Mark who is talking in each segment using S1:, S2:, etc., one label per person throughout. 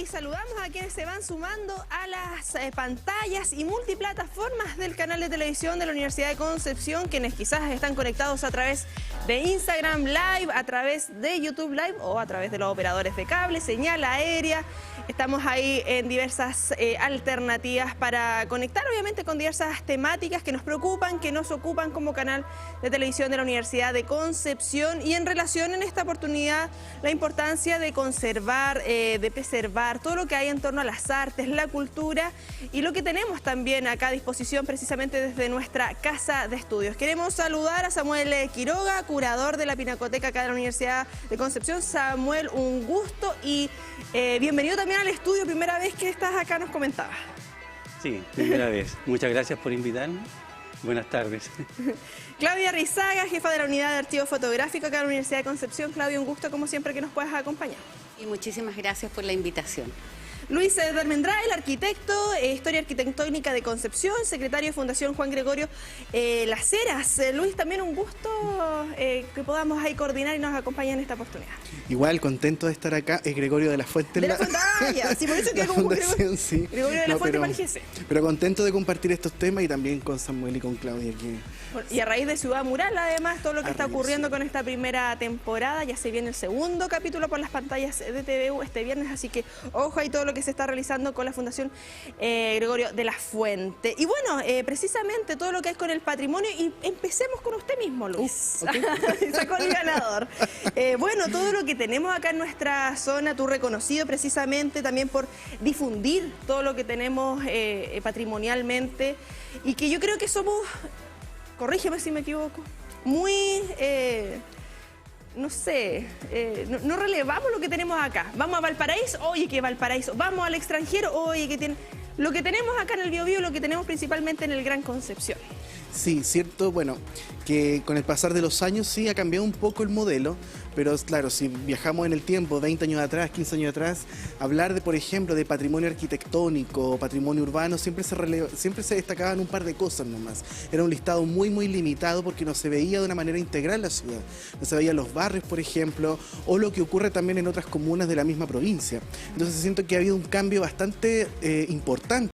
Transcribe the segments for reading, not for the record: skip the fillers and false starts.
S1: y saludamos a quienes se van sumando a las pantallas y multiplataformas del canal de televisión de la Universidad de Concepción, quienes quizás están conectados a través de Instagram Live, a través de YouTube Live o a través de los operadores de cable, señal aérea. Estamos ahí en diversas alternativas para conectar, obviamente, con diversas temáticas que nos preocupan, que nos ocupan como canal de televisión de la Universidad de Concepción. Y en relación en esta oportunidad, la importancia de conservar, de preservar todo lo que hay en torno a las artes, la cultura y lo que tenemos también acá a disposición precisamente desde nuestra casa de estudios. Queremos saludar a Samuel Quiroga, curador de la Pinacoteca acá de la Universidad de Concepción. Samuel, un gusto y bienvenido también al estudio, primera vez que estás acá, nos comentabas.
S2: Sí, primera vez. Muchas gracias por invitarme. Buenas tardes.
S1: Claudia Rizaga, jefa de la Unidad de Archivo Fotográfico acá en la Universidad de Concepción. Claudia, un gusto como siempre que nos puedas acompañar.
S3: Y muchísimas gracias por la invitación.
S1: Luis Darmendray, arquitecto, Historia Arquitectónica de Concepción, secretario de Fundación Juan Gregorio Las Heras. Luis, también un gusto que podamos ahí coordinar y nos acompañar en esta oportunidad.
S4: Igual, contento de estar acá, es Gregorio de la Fuente.
S1: De la Fuente, ya, sí, por eso que como Gregorio,
S4: sí.
S1: Gregorio de la Fuente para el GC.
S4: Pero contento de compartir estos temas y también con Samuel y con Claudia aquí.
S1: Y a raíz de Ciudad Mural, además, todo lo que está ocurriendo con esta primera temporada, ya se viene el segundo capítulo por las pantallas de TVU este viernes, así que ojo ahí todo lo que se está realizando con la Fundación Gregorio de la Fuente. Y bueno, precisamente todo lo que es con el patrimonio, y empecemos con usted mismo, Luis. Okay. Sacó el ganador. Bueno, todo lo que tenemos acá en nuestra zona, tú reconocido precisamente también por difundir todo lo que tenemos patrimonialmente, y que yo creo que somos, corrígeme si me equivoco, muy... no sé, no relevamos lo que tenemos acá. Vamos a Valparaíso, oye, que Valparaíso. Vamos al extranjero, oye, que tiene... Lo que tenemos acá en el Biobío, lo que tenemos principalmente en el Gran Concepción.
S4: Sí, cierto, bueno, que con el pasar de los años sí ha cambiado un poco el modelo, pero claro, si viajamos en el tiempo, 20 años atrás, 15 años atrás, hablar de, por ejemplo, de patrimonio arquitectónico, patrimonio urbano, siempre se destacaban un par de cosas nomás. Era un listado muy limitado porque no se veía de una manera integral la ciudad. No se veían los barrios, por ejemplo, o lo que ocurre también en otras comunas de la misma provincia. Entonces siento que ha habido un cambio bastante importante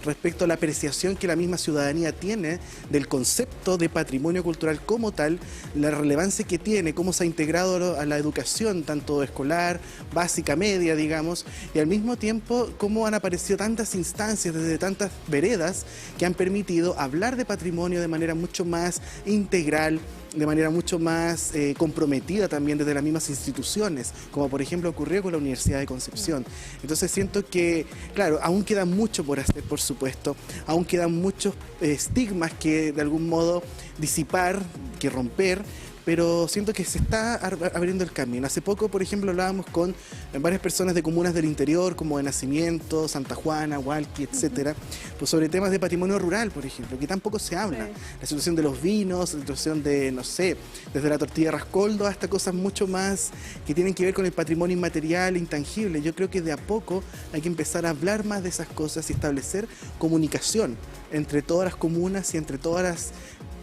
S4: respecto a la apreciación que la misma ciudadanía tiene del concepto de patrimonio cultural como tal, la relevancia que tiene, cómo se ha integrado a la educación, tanto escolar, básica, media, digamos, y al mismo tiempo cómo han aparecido tantas instancias desde tantas veredas que han permitido hablar de patrimonio de manera mucho más integral, de manera mucho más comprometida también desde las mismas instituciones, como por ejemplo ocurrió con la Universidad de Concepción. Entonces siento que, claro, aún queda mucho por hacer, por supuesto, aún quedan muchos estigmas que de algún modo disipar, que romper, pero siento que se está abriendo el camino. Hace poco, por ejemplo, hablábamos con varias personas de comunas del interior, como de Nacimiento, Santa Juana, Hualqui, etcétera, pues sobre temas de patrimonio rural, por ejemplo, que tampoco se habla. Sí. La situación de los vinos, la situación de, no sé, desde la tortilla de Rascoldo hasta cosas mucho más que tienen que ver con el patrimonio inmaterial, intangible. Yo creo que de a poco hay que empezar a hablar más de esas cosas y establecer comunicación entre todas las comunas y entre todas las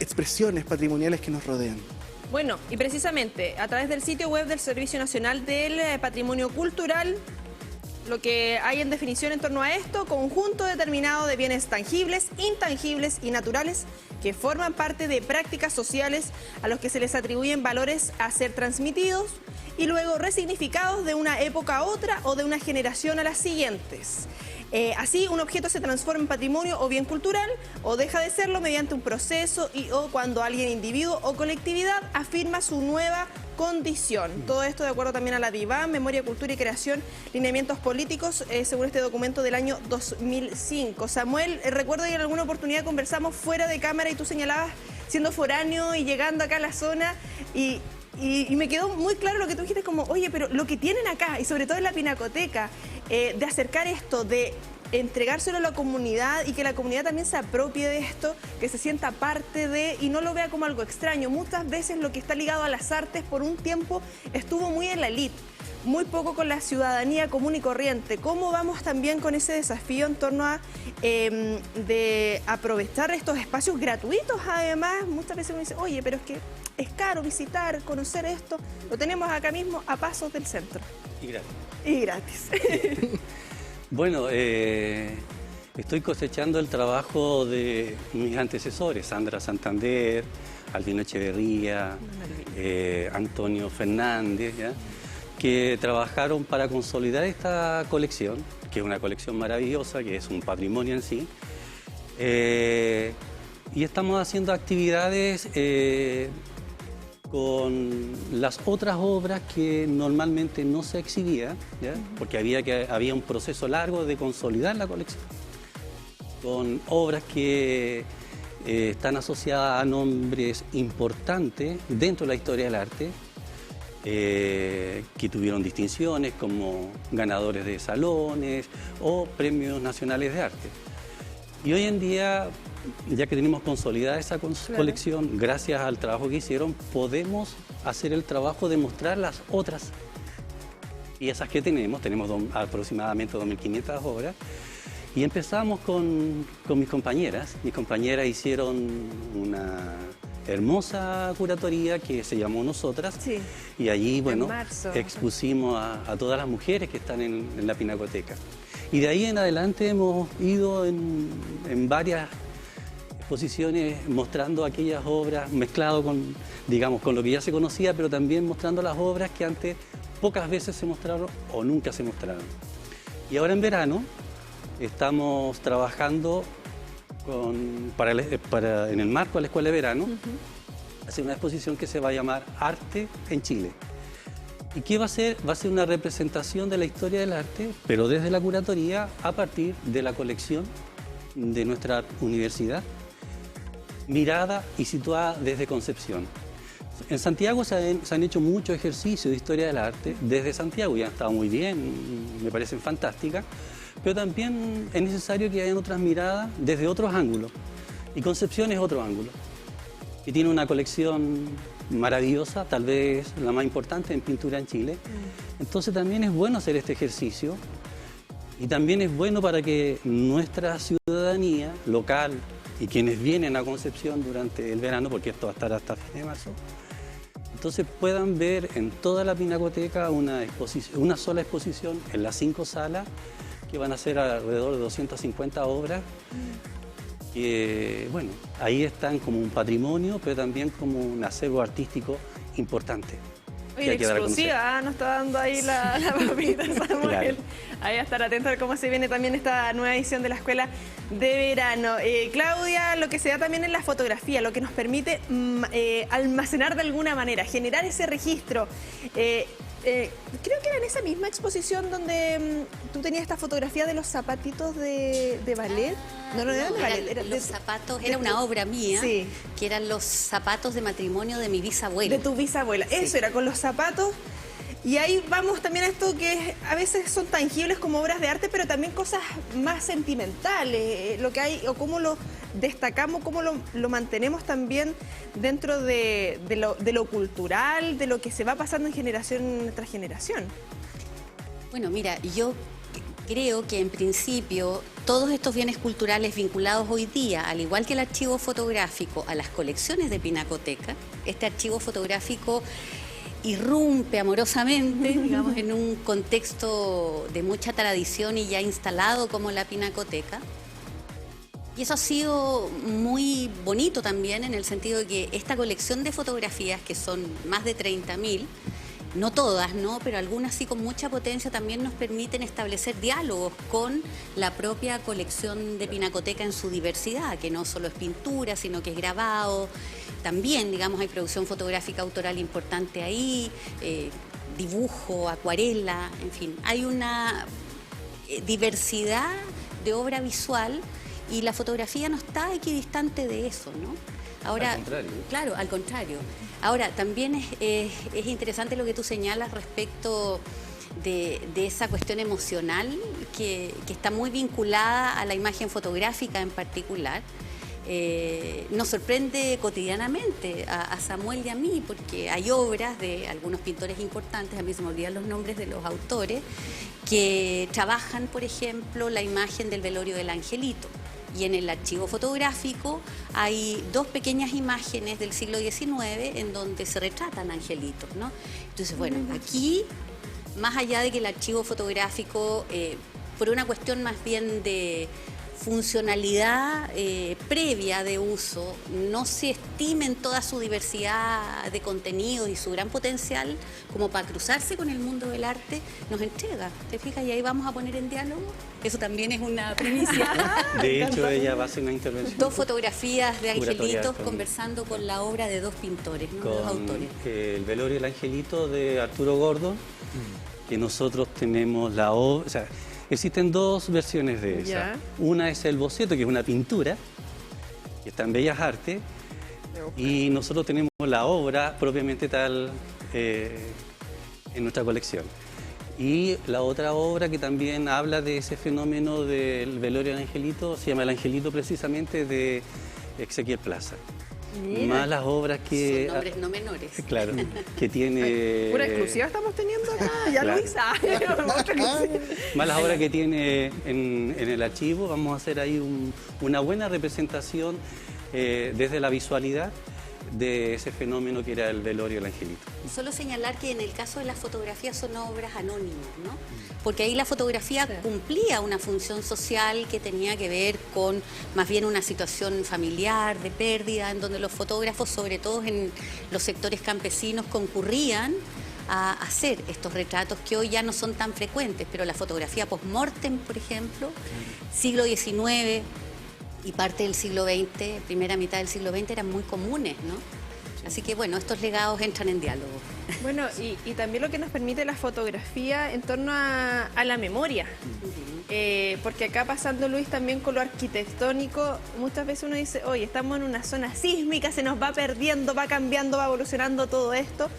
S4: expresiones patrimoniales que nos rodean.
S1: Bueno, y precisamente a través del sitio web del Servicio Nacional del Patrimonio Cultural, lo que hay en definición en torno a esto: conjunto determinado de bienes tangibles, intangibles y naturales que forman parte de prácticas sociales a los que se les atribuyen valores a ser transmitidos y luego resignificados de una época a otra o de una generación a las siguientes. Así, un objeto se transforma en patrimonio o bien cultural, o deja de serlo mediante un proceso o cuando alguien, individuo o colectividad, afirma su nueva condición. Todo esto de acuerdo también a la DIVAM, Memoria, Cultura y Creación, Lineamientos Políticos, según este documento del año 2005. Samuel, recuerdo que en alguna oportunidad conversamos fuera de cámara y tú señalabas siendo foráneo y llegando acá a la zona y me quedó muy claro lo que tú dijiste, como, oye, pero lo que tienen acá, y sobre todo en la Pinacoteca, de acercar esto, de entregárselo a la comunidad y que la comunidad también se apropie de esto, que se sienta parte de y no lo vea como algo extraño. Muchas veces lo que está ligado a las artes por un tiempo estuvo muy en la élite, muy poco con la ciudadanía común y corriente. ¿Cómo vamos también con ese desafío en torno a de aprovechar estos espacios gratuitos? Además, muchas veces uno dice, oye, pero es que es caro visitar, conocer esto. Lo tenemos acá mismo a pasos del centro.
S2: Y gratis.
S1: Y gratis.
S2: Bueno, estoy cosechando el trabajo de mis antecesores, Sandra Santander, Albino Echeverría, Antonio Fernández, ¿ya? Que trabajaron para consolidar esta colección, que es una colección maravillosa, que es un patrimonio en sí. Y estamos haciendo actividades con las otras obras que normalmente no se exhibía, ¿ya? Porque había un proceso largo de consolidar la colección, con obras que están asociadas a nombres importantes dentro de la historia del arte, que tuvieron distinciones como ganadores de salones o premios nacionales de arte. Y hoy en día, ya que tenemos consolidada esa colección, gracias al trabajo que hicieron, podemos hacer el trabajo de mostrar las otras piezas que tenemos aproximadamente 2.500 obras, y empezamos con mis compañeras. Mis compañeras hicieron una hermosa curatoría que se llamó Nosotras,
S1: Sí.
S2: y allí, bueno,
S1: marzo.
S2: expusimos a todas las mujeres que están en la Pinacoteca. Y de ahí en adelante hemos ido en varias exposiciones mostrando aquellas obras, mezclado con, digamos, con lo que ya se conocía, pero también mostrando las obras que antes pocas veces se mostraron o nunca se mostraron. Y ahora en verano estamos trabajando en el marco de la Escuela de Verano, hacer una exposición que se va a llamar Arte en Chile. ¿Y qué va a ser? Va a ser una representación de la historia del arte, pero desde la curatoría, a partir de la colección de nuestra universidad, mirada y situada desde Concepción. En Santiago se han hecho muchos ejercicios de historia del arte desde Santiago, y han estado muy bien, me parecen fantásticas, pero también es necesario que hayan otras miradas desde otros ángulos. Y Concepción es otro ángulo, que tiene una colección maravillosa, tal vez la más importante en pintura en Chile. Entonces también es bueno hacer este ejercicio, y también es bueno para que nuestra ciudadanía local y quienes vienen a Concepción durante el verano, porque esto va a estar hasta fin de marzo, entonces puedan ver en toda la Pinacoteca una sola exposición en las 5 salas, que van a ser alrededor de 250 obras. Que, bueno, ahí están como un patrimonio, pero también como un acervo artístico importante.
S1: Oye, exclusiva, nos está dando ahí la papita, Samuel.
S2: Claro.
S1: Ahí a estar atento a ver cómo se viene también esta nueva edición de la Escuela de Verano. Claudia, lo que se da también en la fotografía, lo que nos permite almacenar de alguna manera, generar ese registro. Creo que era en esa misma exposición donde tú tenías esta fotografía de los zapatitos de ballet. No eran de ballet.
S3: Los zapatos, era una obra mía,
S1: Sí.
S3: que eran los zapatos de matrimonio de mi bisabuela.
S1: De tu bisabuela.
S3: Sí.
S1: Eso era con los zapatos. Y ahí vamos también a esto que a veces son tangibles como obras de arte, pero también cosas más sentimentales, lo que hay o cómo lo destacamos, cómo lo mantenemos también dentro de lo cultural, de lo que se va pasando en generación tras generación.
S3: Bueno, mira, yo creo que en principio todos estos bienes culturales vinculados hoy día, al igual que el archivo fotográfico, a las colecciones de Pinacoteca, este archivo fotográfico irrumpe amorosamente, digamos, en un contexto de mucha tradición y ya instalado como la Pinacoteca. Y eso ha sido muy bonito también en el sentido de que esta colección de fotografías, que son más de 30.000, no todas, ¿no? Pero algunas sí con mucha potencia, también nos permiten establecer diálogos con la propia colección de Pinacoteca en su diversidad, que no solo es pintura, sino que es grabado. También, digamos, hay producción fotográfica autoral importante ahí, dibujo, acuarela, en fin. Hay una diversidad de obra visual y la fotografía no está equidistante de eso, ¿no? Ahora,
S2: al contrario.
S3: Claro, al contrario. Ahora, también es interesante lo que tú señalas respecto de esa cuestión emocional que está muy vinculada a la imagen fotográfica en particular. Nos sorprende cotidianamente a Samuel y a mí, porque hay obras de algunos pintores importantes, a mí se me olvidan los nombres de los autores, que trabajan, por ejemplo, la imagen del velorio del angelito. Y en el archivo fotográfico hay 2 pequeñas imágenes del siglo XIX en donde se retratan angelitos, ¿no? Entonces, bueno, aquí, más allá de que el archivo fotográfico por una cuestión más bien de funcionalidad previa de uso, no se estime en toda su diversidad de contenidos y su gran potencial como para cruzarse con el mundo del arte, nos entrega. ¿Te fijas? Y ahí vamos a poner en diálogo. Eso también es una primicia.
S2: De hecho, ella va a hacer una intervención.
S3: 2 fotografías de angelitos
S2: con,
S3: conversando con la obra de 2 pintores, ¿no? 2 autores.
S2: El velorio del angelito de Arturo Gordo, que nosotros tenemos la obra, o sea, existen 2 versiones de esa.
S1: Ya.
S2: Una es el boceto, que es una pintura, que está en Bellas Artes, y nosotros tenemos la obra propiamente tal en nuestra colección. Y la otra obra que también habla de ese fenómeno del velorio del angelito, se llama El Angelito precisamente, de Ezequiel Plaza.
S1: Mira.
S2: Más las obras que...
S3: Son nombres no menores.
S2: Claro, que tiene...
S1: Pura exclusiva estamos teniendo acá, ya
S2: Claro.
S1: Luisa. Otra exclusiva.
S2: Más las obras que tiene en el archivo, vamos a hacer ahí una buena representación desde la visualidad de ese fenómeno que era el velorio del angelito.
S3: Solo señalar que en el caso de las fotografías son obras anónimas, ¿no? Porque ahí la fotografía cumplía una función social que tenía que ver con más bien una situación familiar, de pérdida, en donde los fotógrafos, sobre todo en los sectores campesinos, concurrían a hacer estos retratos que hoy ya no son tan frecuentes, pero la fotografía post-mortem, por ejemplo, siglo XIX y parte del siglo XX, primera mitad del siglo XX, eran muy comunes, ¿no? Así que, bueno, estos legados entran en diálogo.
S1: Bueno, y también lo que nos permite la fotografía en torno a la memoria. Porque acá pasando, Luis, también con lo arquitectónico, muchas veces uno dice, oye, estamos en una zona sísmica, se nos va perdiendo, va cambiando, va evolucionando todo esto.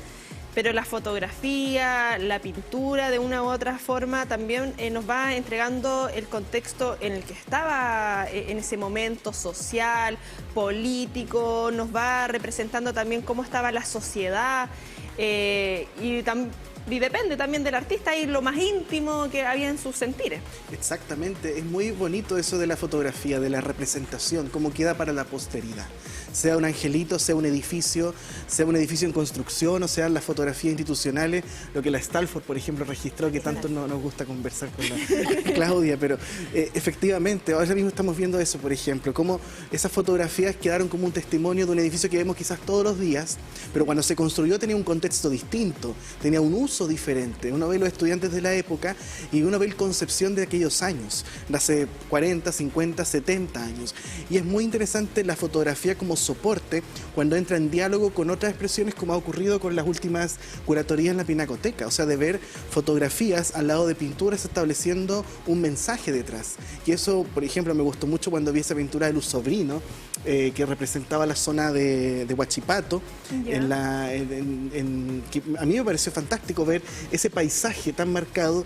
S1: Pero la fotografía, la pintura, de una u otra forma, también nos va entregando el contexto en el que estaba en ese momento social, político, nos va representando también cómo estaba la sociedad y depende también del artista y lo más íntimo que había en sus sentires.
S4: Exactamente, es muy bonito eso de la fotografía, de la representación, cómo queda para la posteridad. Sea un angelito, sea un edificio en construcción, o sean las fotografías institucionales, lo que la Stalford, por ejemplo, registró, que tanto nos gusta conversar con la Claudia, pero efectivamente, ahora mismo estamos viendo eso, por ejemplo, cómo esas fotografías quedaron como un testimonio de un edificio que vemos quizás todos los días, pero cuando se construyó tenía un contexto distinto, tenía un uso diferente. Uno ve los estudiantes de la época y uno ve la concepción de aquellos años, de hace 40, 50, 70 años. Y es muy interesante la fotografía como soporte cuando entra en diálogo con otras expresiones, como ha ocurrido con las últimas curatorías en la Pinacoteca, o sea, de ver fotografías al lado de pinturas estableciendo un mensaje detrás. Y eso, por ejemplo, me gustó mucho cuando vi esa pintura de Luz Sobrino, que representaba la zona de Huachipato, que a mí me pareció fantástico ver ese paisaje tan marcado,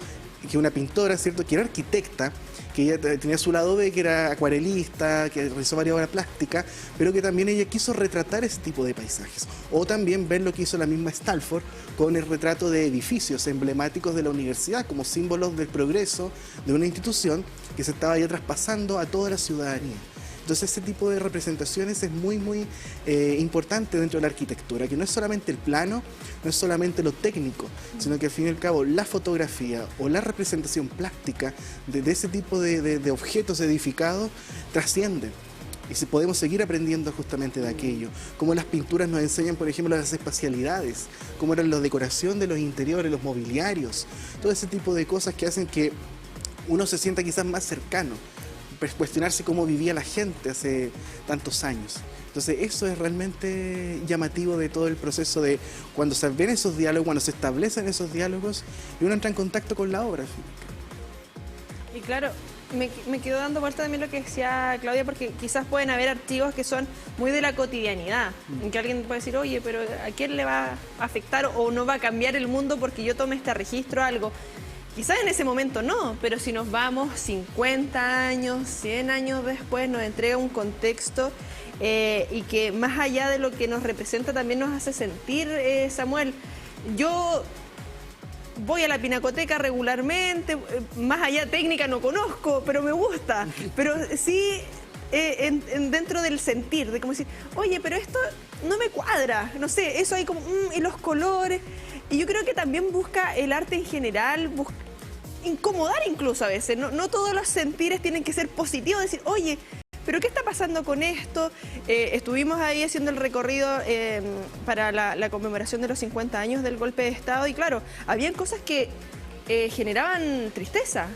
S4: que una pintora, ¿cierto?, que era arquitecta, que ella tenía su lado B, que era acuarelista, que realizó varias obras plásticas, pero que también ella quiso retratar ese tipo de paisajes. O también ver lo que hizo la misma Stalford con el retrato de edificios emblemáticos de la universidad, como símbolos del progreso de una institución que se estaba ya traspasando a toda la ciudadanía. Entonces ese tipo de representaciones es muy, muy importante dentro de la arquitectura, que no es solamente el plano, no es solamente lo técnico, sino que al fin y al cabo la fotografía o la representación plástica de ese tipo de objetos edificados trascienden. Y si podemos seguir aprendiendo justamente de aquello, como las pinturas nos enseñan, por ejemplo, las espacialidades, cómo era la decoración de los interiores, los mobiliarios, todo ese tipo de cosas que hacen que uno se sienta quizás más cercano, cuestionarse cómo vivía la gente hace tantos años. Entonces eso es realmente llamativo de todo el proceso de cuando se ven esos diálogos, cuando se establecen esos diálogos y uno entra en contacto con la obra.
S1: Y claro, me quedó dando vuelta también lo que decía Claudia, porque quizás pueden haber archivos que son muy de la cotidianidad, en que alguien puede decir, oye, pero ¿a quién le va a afectar o no va a cambiar el mundo porque yo tome este registro algo? Quizás en ese momento no, pero si nos vamos 50 años, 100 años después, nos entrega un contexto y que más allá de lo que nos representa también nos hace sentir, Samuel. Yo voy a la Pinacoteca regularmente, más allá técnica no conozco, pero me gusta. Pero sí dentro del sentir, de como decir, oye, pero esto no me cuadra, no sé, eso hay como, y los colores. Y yo creo que también busca el arte en general, incomodar incluso a veces. No todos los sentires tienen que ser positivos, decir, oye, ¿pero qué está pasando con esto? Estuvimos ahí haciendo el recorrido para la conmemoración de los 50 años del golpe de Estado y claro, habían cosas que generaban tristeza,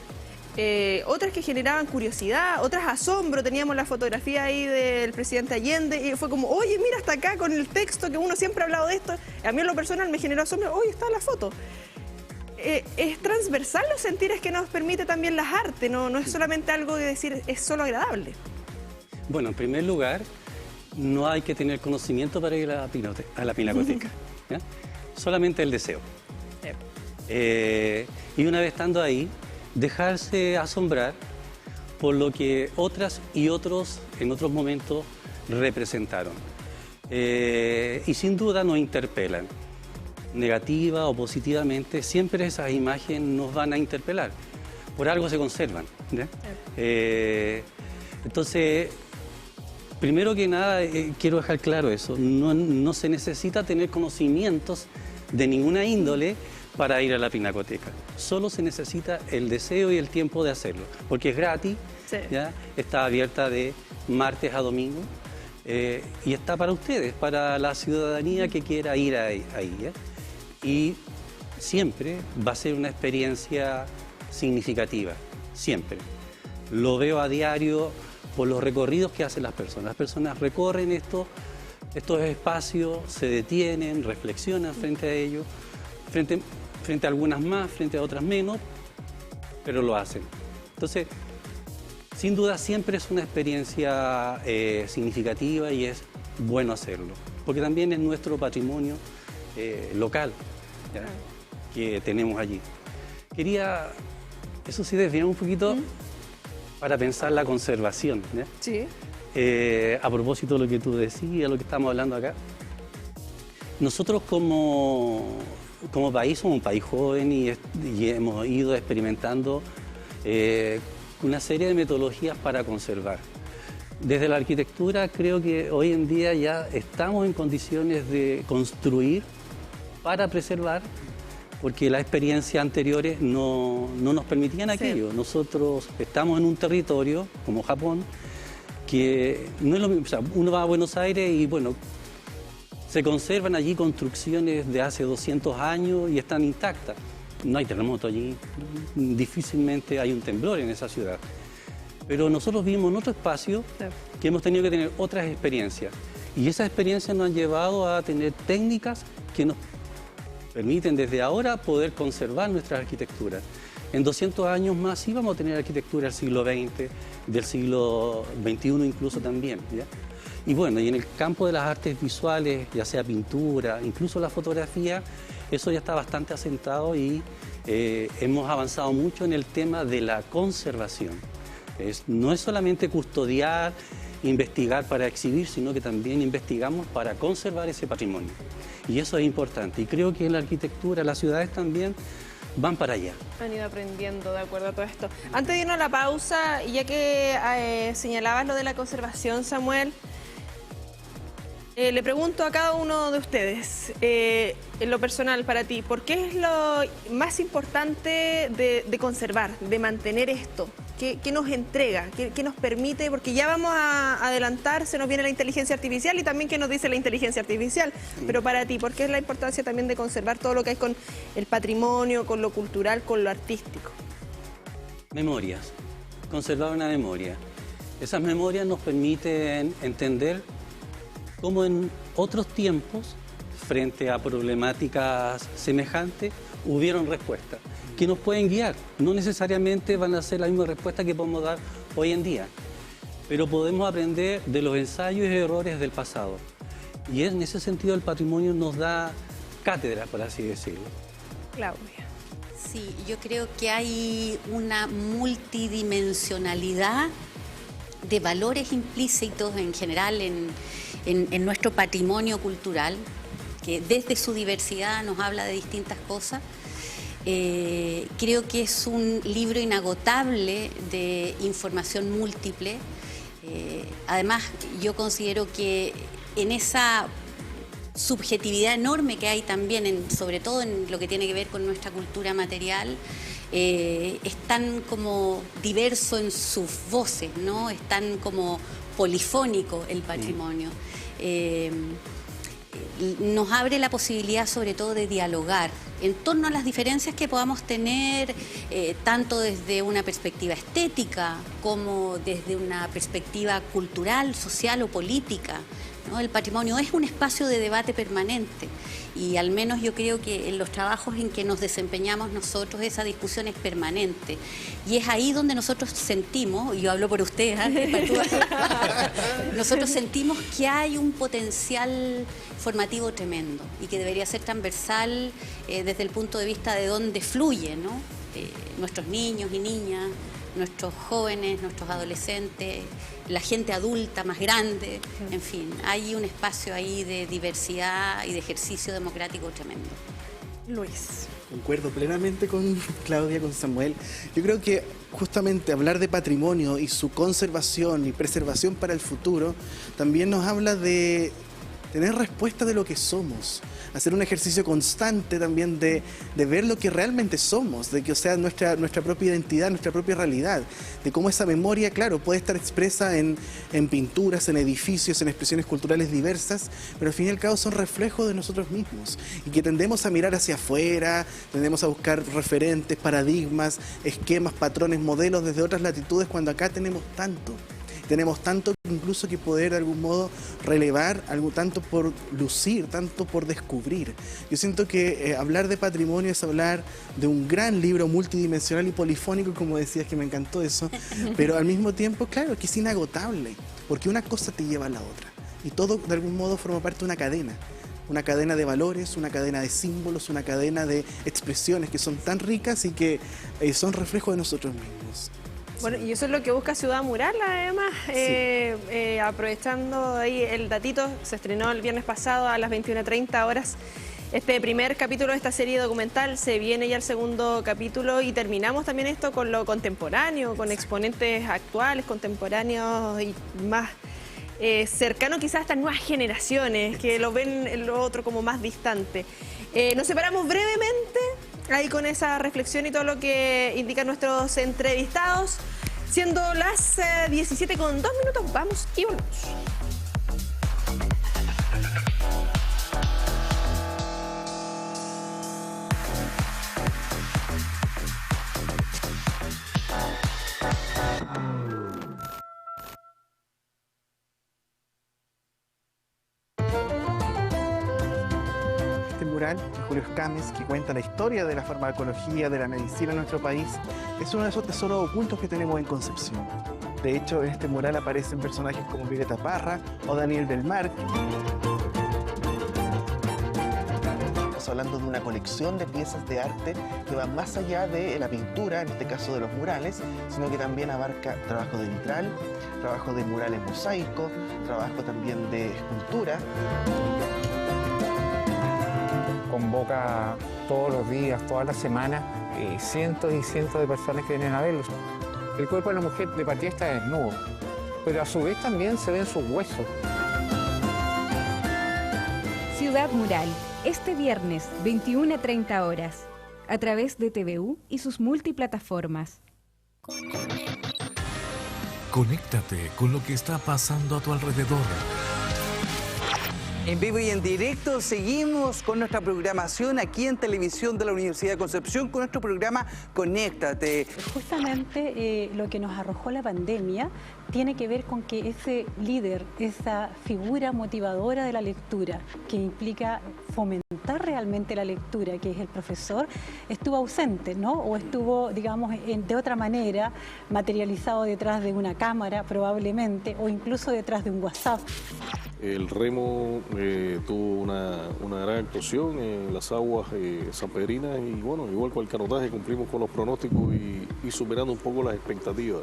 S1: otras que generaban curiosidad, otras asombro. Teníamos la fotografía ahí del presidente Allende y fue como, oye, mira, hasta acá con el texto que uno siempre ha hablado de esto. A mí en lo personal me generó asombro, oye, está la foto. Es transversal los sentires que nos permite también las artes, no es solamente algo de decir, es solo agradable.
S2: Bueno, en primer lugar, no hay que tener conocimiento para ir a la pinacoteca, ¿ya? Solamente el deseo. Y una vez estando ahí, dejarse asombrar por lo que otras y otros en otros momentos representaron. Y sin duda nos interpelan, negativa o positivamente, siempre esas imágenes nos van a interpelar. Por algo se conservan, ¿ya? Entonces, primero que nada, quiero dejar claro eso, no se necesita tener conocimientos de ninguna índole para ir a la pinacoteca. Solo se necesita el deseo y el tiempo de hacerlo, porque es gratis,
S1: sí.
S2: ¿ya? Está abierta de martes a domingo y está para ustedes, para la ciudadanía que quiera ir ahí, ¿ya? Y siempre va a ser una experiencia significativa, siempre. Lo veo a diario por los recorridos que hacen las personas. Las personas recorren estos espacios, se detienen, reflexionan frente a ellos, frente a algunas más, frente a otras menos, pero lo hacen. Entonces, sin duda siempre es una experiencia significativa y es bueno hacerlo, porque también es nuestro patrimonio local, ¿ya? Que tenemos allí. Quería, eso sí, desviar un poquito para pensar la conservación, ¿ya?
S1: Sí.
S2: A propósito de lo que tú decías, lo que estamos hablando acá. Nosotros como país somos un país joven y hemos ido experimentando una serie de metodologías para conservar. Desde la arquitectura creo que hoy en día ya estamos en condiciones de construir para preservar, porque las experiencias anteriores no nos permitían aquello. Sí. Nosotros estamos en un territorio, como Japón, que no es lo mismo. O sea, uno va a Buenos Aires y, bueno, se conservan allí construcciones de hace 200 años y están intactas. No hay terremoto allí, difícilmente hay un temblor en esa ciudad. Pero nosotros vivimos en otro espacio que hemos tenido que tener otras experiencias. Y esas experiencias nos han llevado a tener técnicas que nos permiten desde ahora poder conservar nuestra arquitectura. En 200 años más sí vamos a tener arquitectura del siglo XX, del siglo XXI incluso también, ¿ya? Y bueno, y en el campo de las artes visuales, ya sea pintura, incluso la fotografía, eso ya está bastante asentado y hemos avanzado mucho en el tema de la conservación. No es solamente custodiar, investigar para exhibir, sino que también investigamos para conservar ese patrimonio. Y eso es importante. Y creo que en la arquitectura, las ciudades también van para allá.
S1: Han ido aprendiendo de acuerdo a todo esto. Antes de irnos a la pausa, y ya que señalabas lo de la conservación, Samuel, le pregunto a cada uno de ustedes, en lo personal para ti, ¿por qué es lo más importante de conservar, de mantener esto? ¿Qué nos entrega? ¿Qué nos permite? Porque ya vamos a adelantar, se nos viene la inteligencia artificial y también qué nos dice la inteligencia artificial. Sí. Pero para ti, ¿por qué es la importancia también de conservar todo lo que hay con el patrimonio, con lo cultural, con lo artístico?
S2: Memorias. Conservar una memoria. Esas memorias nos permiten entender cómo en otros tiempos, frente a problemáticas semejantes, hubieron respuestas que nos pueden guiar. No necesariamente van a ser la misma respuesta que podemos dar hoy en día, pero podemos aprender de los ensayos y errores del pasado. Y en ese sentido el patrimonio nos da cátedra, por así decirlo.
S1: Claudia.
S3: Sí, yo creo que hay una multidimensionalidad de valores implícitos en general en nuestro patrimonio cultural, que desde su diversidad nos habla de distintas cosas. Creo que es un libro inagotable de información múltiple. Además, yo considero que en esa subjetividad enorme que hay también, sobre todo en lo que tiene que ver con nuestra cultura material, es tan como diverso en sus voces, ¿no? Es tan como polifónico el patrimonio. Nos abre la posibilidad sobre todo de dialogar en torno a las diferencias que podamos tener, tanto desde una perspectiva estética como desde una perspectiva cultural, social o política, ¿no? El patrimonio es un espacio de debate permanente y al menos yo creo que en los trabajos en que nos desempeñamos nosotros esa discusión es permanente y es ahí donde nosotros sentimos, y yo hablo por ustedes, nosotros sentimos que hay un potencial formativo tremendo y que debería ser transversal desde el punto de vista de dónde fluye, ¿no? Nuestros niños y niñas, nuestros jóvenes, nuestros adolescentes, la gente adulta más grande, en fin, hay un espacio ahí de diversidad y de ejercicio democrático tremendo.
S1: Luis.
S4: Concuerdo plenamente con Claudia, con Samuel. Yo creo que justamente hablar de patrimonio y su conservación y preservación para el futuro también nos habla de tener respuesta de lo que somos, hacer un ejercicio constante también de ver lo que realmente somos, de que, o sea, nuestra propia identidad, nuestra propia realidad, de cómo esa memoria, claro, puede estar expresa en pinturas, en edificios, en expresiones culturales diversas, pero al fin y al cabo son reflejos de nosotros mismos y que tendemos a mirar hacia afuera, tendemos a buscar referentes, paradigmas, esquemas, patrones, modelos desde otras latitudes cuando acá tenemos tanto incluso que poder de algún modo relevar, algo tanto por lucir, tanto por descubrir. Yo siento que hablar de patrimonio es hablar de un gran libro multidimensional y polifónico, como decías, que me encantó eso, pero al mismo tiempo, claro, que es inagotable, porque una cosa te lleva a la otra y todo de algún modo forma parte de una cadena de valores, una cadena de símbolos, una cadena de expresiones que son tan ricas y que son reflejo de nosotros mismos.
S1: Bueno, y eso es lo que busca Ciudad Mural, además, sí. Aprovechando ahí el datito, se estrenó el viernes pasado a las 21:30 horas este primer capítulo de esta serie documental, se viene ya el segundo capítulo y terminamos también esto con lo contemporáneo, con exponentes actuales, contemporáneos y más cercanos quizás a estas nuevas generaciones que lo ven en lo otro como más distante. Nos separamos brevemente ahí con esa reflexión y todo lo que indican nuestros entrevistados. Siendo las 17:02, vamos y volvemos.
S4: De Julio Escames, que cuenta la historia de la farmacología, de la medicina en nuestro país, es uno de esos tesoros ocultos que tenemos en Concepción. De hecho, en este mural aparecen personajes como Violeta Parra o Daniel Belmar. Estamos hablando de una colección de piezas de arte que va más allá de la pintura, en este caso de los murales, sino que también abarca trabajo de vitral, trabajo de murales mosaicos, trabajo también de escultura.
S5: Convoca todos los días, todas las semanas, cientos y cientos de personas que vienen a verlos. El cuerpo de la mujer de partida está desnudo, pero a su vez también se ven sus huesos.
S6: Ciudad Mural, este viernes, 21:30 horas, a través de TVU y sus multiplataformas.
S7: Conéctate con lo que está pasando a tu alrededor.
S8: En vivo y en directo seguimos con nuestra programación aquí en Televisión de la Universidad de Concepción con nuestro programa Conéctate.
S9: Justamente lo que nos arrojó la pandemia tiene que ver con que ese líder, esa figura motivadora de la lectura, que implica fomentar realmente la lectura, que es el profesor, estuvo ausente, ¿no? O estuvo, digamos, de otra manera, materializado detrás de una cámara probablemente, o incluso detrás de un WhatsApp.
S10: El remo tuvo una gran actuación en las aguas sanpedrinas y bueno, igual con el canotaje cumplimos con los pronósticos y superando un poco las expectativas.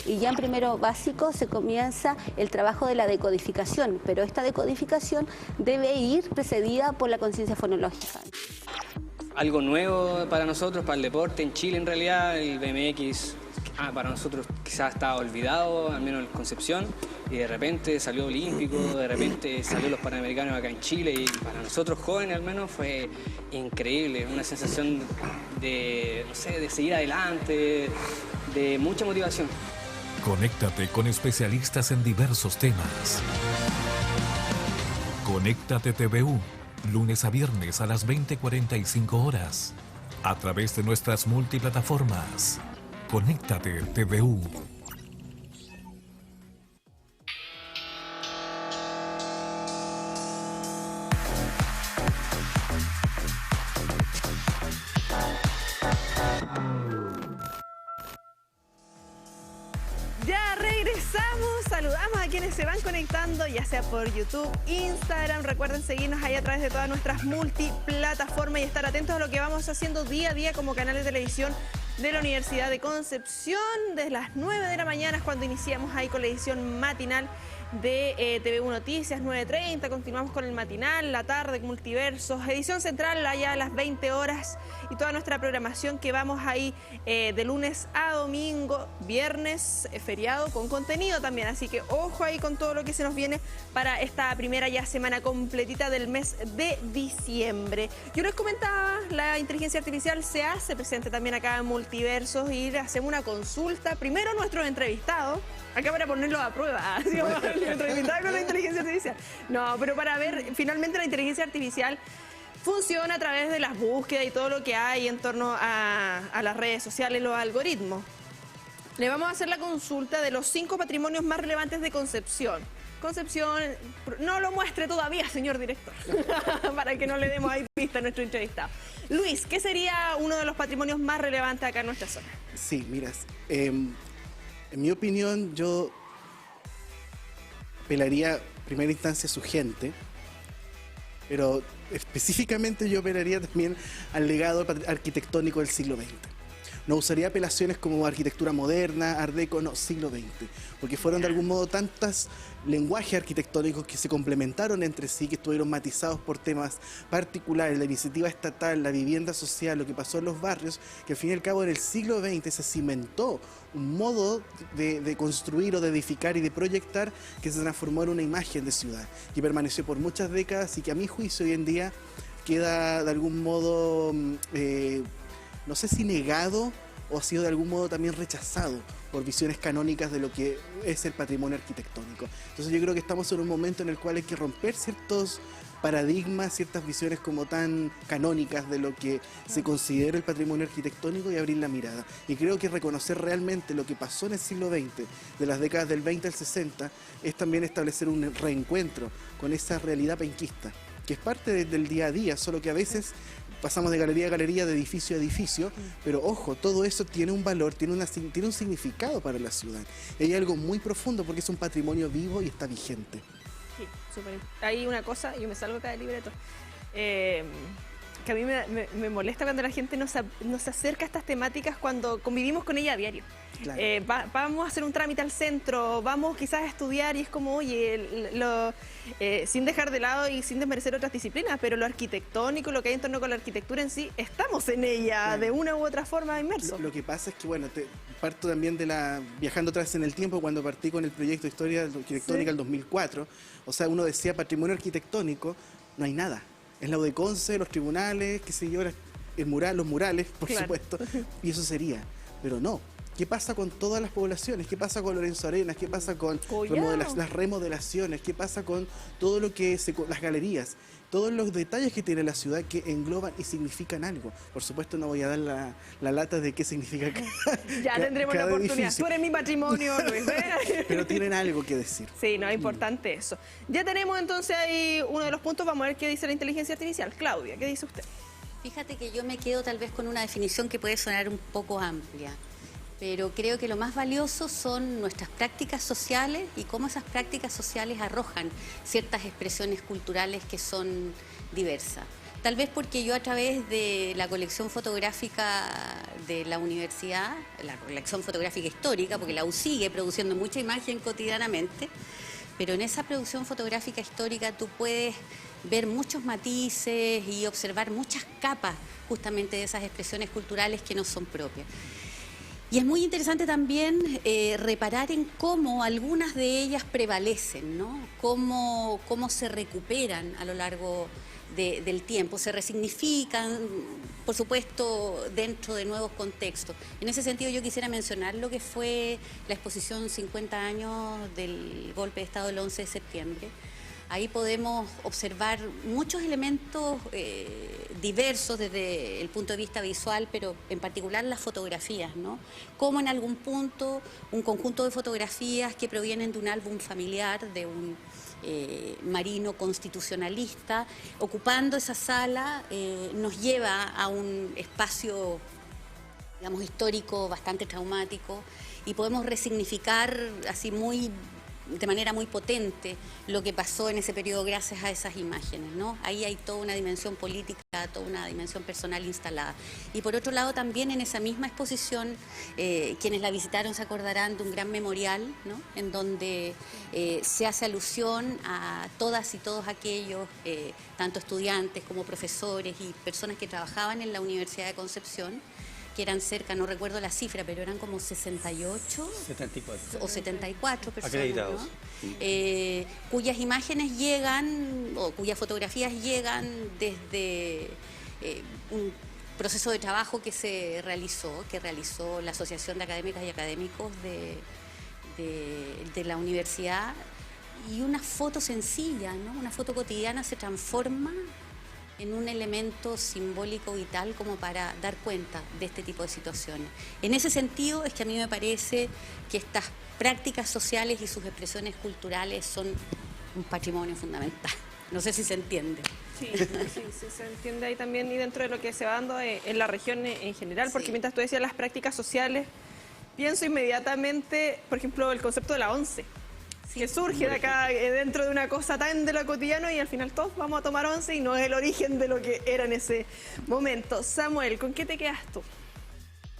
S11: Y ya en primero básico se comienza el trabajo de la decodificación, pero esta decodificación debe ir precedida por la conciencia fonológica.
S12: Algo nuevo para nosotros, para el deporte en Chile en realidad, el BMX para nosotros quizás estaba olvidado, al menos en Concepción, y de repente salió olímpico, de repente salió los Panamericanos acá en Chile, y para nosotros jóvenes al menos fue increíble, una sensación de, no sé, de seguir adelante, de mucha motivación.
S7: Conéctate con especialistas en diversos temas. Conéctate TVU, lunes a viernes a las 20:45 horas, a través de nuestras multiplataformas. Conéctate TVU.
S1: Ya regresamos, saludamos a quienes se van conectando, ya sea por YouTube, Instagram. Recuerden seguirnos ahí a través de todas nuestras multiplataformas y estar atentos a lo que vamos haciendo día a día como canal de televisión de la Universidad de Concepción. Desde las 9 de la mañana es cuando iniciamos ahí con la edición matinal de TVU Noticias, 9:30, continuamos con el matinal, la tarde, multiversos, edición central allá a las 20 horas y toda nuestra programación que vamos ahí de lunes a domingo, viernes, feriado, con contenido también, así que ojo ahí con todo lo que se nos viene para esta primera ya semana completita del mes de diciembre. Yo les comentaba, la inteligencia artificial se hace presente también acá en Multiversos y le hacemos una consulta, primero a nuestros entrevistados, acá para ponerlo a prueba, así como entrevistada con la inteligencia artificial. No, pero para ver, finalmente la inteligencia artificial funciona a través de las búsquedas y todo lo que hay en torno a las redes sociales, los algoritmos. Le vamos a hacer la consulta de los 5 patrimonios más relevantes de Concepción. Concepción, no lo muestre todavía, señor director, para que no le demos ahí pista a nuestro entrevistado. Luis, ¿qué sería uno de los patrimonios más relevantes acá en nuestra zona?
S4: Sí, miras, en mi opinión, yo apelaría en primera instancia a su gente, pero específicamente yo apelaría también al legado arquitectónico del siglo XX. No usaría apelaciones como arquitectura moderna, art deco, no, siglo XX, porque fueron de algún modo tantos lenguajes arquitectónicos que se complementaron entre sí, que estuvieron matizados por temas particulares, la iniciativa estatal, la vivienda social, lo que pasó en los barrios, que al fin y al cabo en el siglo XX se cimentó un modo de construir o de edificar y de proyectar que se transformó en una imagen de ciudad, que permaneció por muchas décadas y que a mi juicio hoy en día queda de algún modo, no sé si negado o ha sido de algún modo también rechazado por visiones canónicas de lo que es el patrimonio arquitectónico. Entonces yo creo que estamos en un momento en el cual hay que romper ciertos paradigmas, ciertas visiones como tan canónicas de lo que se considera el patrimonio arquitectónico y abrir la mirada. Y creo que reconocer realmente lo que pasó en el siglo XX, de las décadas del 20 al 60, es también establecer un reencuentro con esa realidad penquista, que es parte del día a día, solo que a veces pasamos de galería a galería, de edificio a edificio, pero ojo, todo eso tiene un valor, tiene un significado para la ciudad. Y hay algo muy profundo porque es un patrimonio vivo y está vigente.
S1: Sí, súper. Hay una cosa, yo me salgo acá del libreto, que a mí me molesta cuando la gente nos acerca a estas temáticas cuando convivimos con ella a diario. Claro. Vamos a hacer un trámite al centro, vamos quizás a estudiar y es como, oye, sin dejar de lado y sin desmerecer otras disciplinas, pero lo arquitectónico, lo que hay en torno con la arquitectura en sí, estamos en ella, claro, de una u otra forma inmersos.
S4: Lo que pasa es que, bueno, parto también viajando atrás en el tiempo, cuando partí con el proyecto de Historia Arquitectónica el 2004, o sea, uno decía patrimonio arquitectónico, no hay nada. Es la UDECONCE, los tribunales, qué sé yo, los murales, por claro, supuesto, y eso sería. Pero no. ¿Qué pasa con todas las poblaciones? ¿Qué pasa con Lorenzo Arenas? ¿Qué pasa con las remodelaciones? ¿Qué pasa con todo lo que las galerías? Todos los detalles que tiene la ciudad que engloban y significan algo. Por supuesto no voy a dar la lata de qué significa
S1: ya tendremos la oportunidad. Edificio. Tú eres mi patrimonio, Luis.
S4: Pero tienen algo que decir.
S1: Sí, no, es importante eso. Ya tenemos entonces ahí uno de los puntos. Vamos a ver qué dice la inteligencia artificial. Claudia, ¿qué dice usted?
S3: Fíjate que yo me quedo tal vez con una definición que puede sonar un poco amplia, pero creo que lo más valioso son nuestras prácticas sociales y cómo esas prácticas sociales arrojan ciertas expresiones culturales que son diversas. Tal vez porque yo a través de la colección fotográfica de la universidad, la colección fotográfica histórica, porque la U sigue produciendo mucha imagen cotidianamente, pero en esa producción fotográfica histórica tú puedes ver muchos matices y observar muchas capas justamente de esas expresiones culturales que no son propias. Y es muy interesante también reparar en cómo algunas de ellas prevalecen, ¿no? Cómo se recuperan a lo largo del tiempo, se resignifican, por supuesto, dentro de nuevos contextos. En ese sentido yo quisiera mencionar lo que fue la exposición 50 años del golpe de Estado del 11 de septiembre. Ahí podemos observar muchos elementos diversos desde el punto de vista visual, pero en particular las fotografías, ¿no? Como en algún punto un conjunto de fotografías que provienen de un álbum familiar, de un marino constitucionalista, ocupando esa sala, nos lleva a un espacio, digamos, histórico bastante traumático, y podemos resignificar así de manera muy potente lo que pasó en ese periodo gracias a esas imágenes, ¿no? Ahí hay toda una dimensión política, toda una dimensión personal instalada. Y por otro lado también en esa misma exposición, quienes la visitaron se acordarán de un gran memorial, ¿no? En donde se hace alusión a todas y todos aquellos, tanto estudiantes como profesores y personas que trabajaban en la Universidad de Concepción, que eran cerca, no recuerdo la cifra, pero eran como 68 o 74 personas, acreditados, ¿no? Cuyas imágenes llegan, o cuyas fotografías llegan desde un proceso de trabajo que realizó la Asociación de Académicas y Académicos de la universidad, y una foto sencilla, ¿no? Una foto cotidiana se transforma en un elemento simbólico vital como para dar cuenta de este tipo de situaciones. En ese sentido es que a mí me parece que estas prácticas sociales y sus expresiones culturales son un patrimonio fundamental. No sé si se entiende.
S1: Sí, se entiende ahí también, y dentro de lo que se va dando en la región en general, porque mientras tú decías las prácticas sociales, pienso inmediatamente, por ejemplo, el concepto de la once, que surge de acá dentro de una cosa tan de lo cotidiano, y al final todos vamos a tomar once y no es el origen de lo que era en ese momento. Samuel, ¿con qué te quedas tú?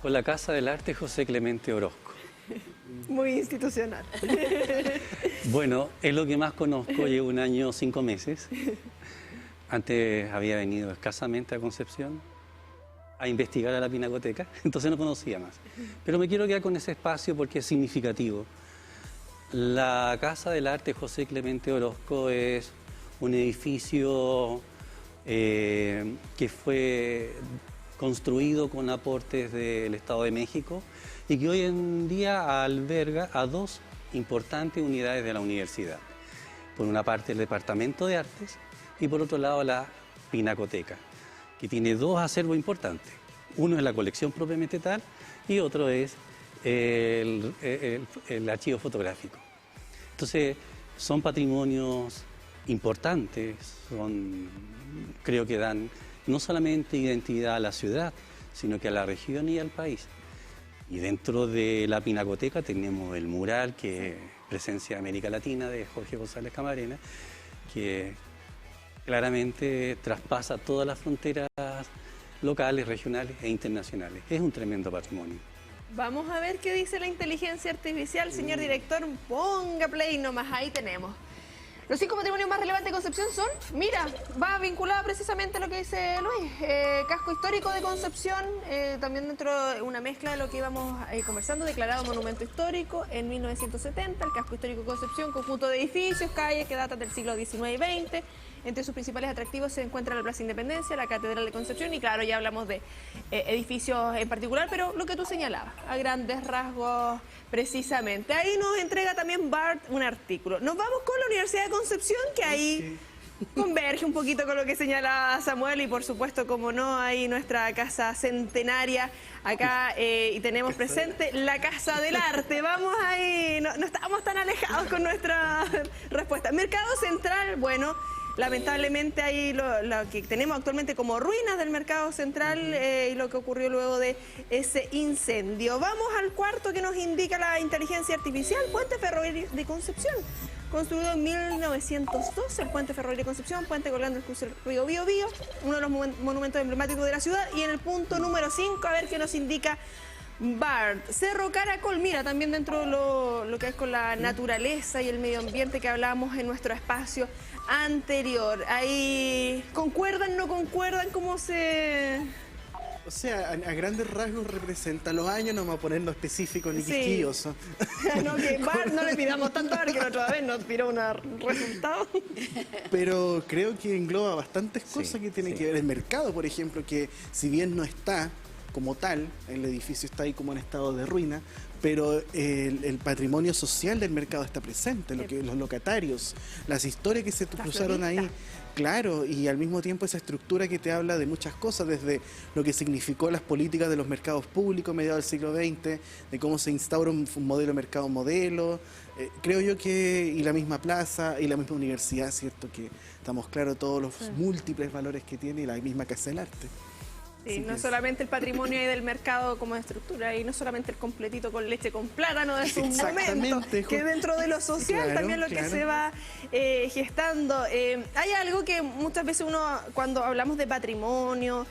S2: Con la Casa del Arte José Clemente Orozco.
S1: Muy institucional.
S2: Bueno, es lo que más conozco, llevo 1 año 5 meses. Antes había venido escasamente a Concepción a investigar a la Pinacoteca, entonces no conocía más. Pero me quiero quedar con ese espacio porque es significativo. La Casa del Arte José Clemente Orozco es un edificio que fue construido con aportes del Estado de México y que hoy en día alberga a 2 importantes unidades de la universidad. Por una parte el Departamento de Artes y por otro lado la Pinacoteca, que tiene 2 acervos importantes. Uno es la colección propiamente tal y otro es el archivo fotográfico. Entonces, son patrimonios importantes, creo que dan no solamente identidad a la ciudad, sino que a la región y al país. Y dentro de la Pinacoteca tenemos el mural, que es presencia de América Latina, de Jorge González Camarena, que claramente traspasa todas las fronteras locales, regionales e internacionales. Es un tremendo patrimonio.
S1: Vamos a ver qué dice la inteligencia artificial, señor director. Ponga play nomás, ahí tenemos. Los 5 patrimonios más relevantes de Concepción son, mira, va vinculado precisamente a lo que dice Luis, casco histórico de Concepción, también dentro de una mezcla de lo que íbamos conversando, declarado monumento histórico en 1970, el casco histórico de Concepción, conjunto de edificios, calles que datan del siglo XIX y XX. Entre sus principales atractivos se encuentra la Plaza Independencia, la Catedral de Concepción y claro, ya hablamos de edificios en particular, pero lo que tú señalabas, a grandes rasgos precisamente. Ahí nos entrega también Bart un artículo. Nos vamos con la Universidad de Concepción, que ahí converge un poquito con lo que señala Samuel y por supuesto, como no, ahí nuestra casa centenaria acá y tenemos presente la Casa del Arte. Vamos ahí, no estamos tan alejados con nuestra respuesta. Mercado Central, bueno, lamentablemente ahí lo que tenemos actualmente como ruinas del Mercado Central y lo que ocurrió luego de ese incendio. Vamos al cuarto que nos indica la inteligencia artificial, Puente Ferroviario de Concepción. Construido en 1912, el Puente Ferroviario de Concepción, puente colgando el cruce del río Biobío, uno de los monumentos emblemáticos de la ciudad. Y en el punto número 5, a ver qué nos indica Bart. Cerro Caracol, mira, también dentro de lo que es con la naturaleza y el medio ambiente que hablábamos en nuestro espacio anterior. Ahí, ¿concuerdan, no concuerdan? ¿Cómo se
S4: O sea, a grandes rasgos representa los años, no vamos a ponernos específicos ni quisquillosos.
S1: No, que no le pidamos tanto, porque la otra vez nos tiró un resultado.
S4: Pero creo que engloba bastantes cosas que tienen que ver. El mercado, por ejemplo, que si bien no está como tal, el edificio está ahí como en estado de ruina, pero el patrimonio social del mercado está presente, los locatarios, las historias que se cruzaron ahí. Claro, y al mismo tiempo esa estructura que te habla de muchas cosas, desde lo que significó las políticas de los mercados públicos a mediados del siglo XX, de cómo se instaura un modelo de mercado modelo, creo yo que, y la misma plaza, y la misma universidad, ¿cierto? Que estamos claros todos los múltiples valores que tiene, y la misma Casa del Arte.
S1: Sí, no solamente el patrimonio del mercado como estructura, y no solamente el completito con leche con plátano de su momento, que dentro de lo social también lo que se va gestando. Hay algo que muchas veces uno, cuando hablamos de patrimonio,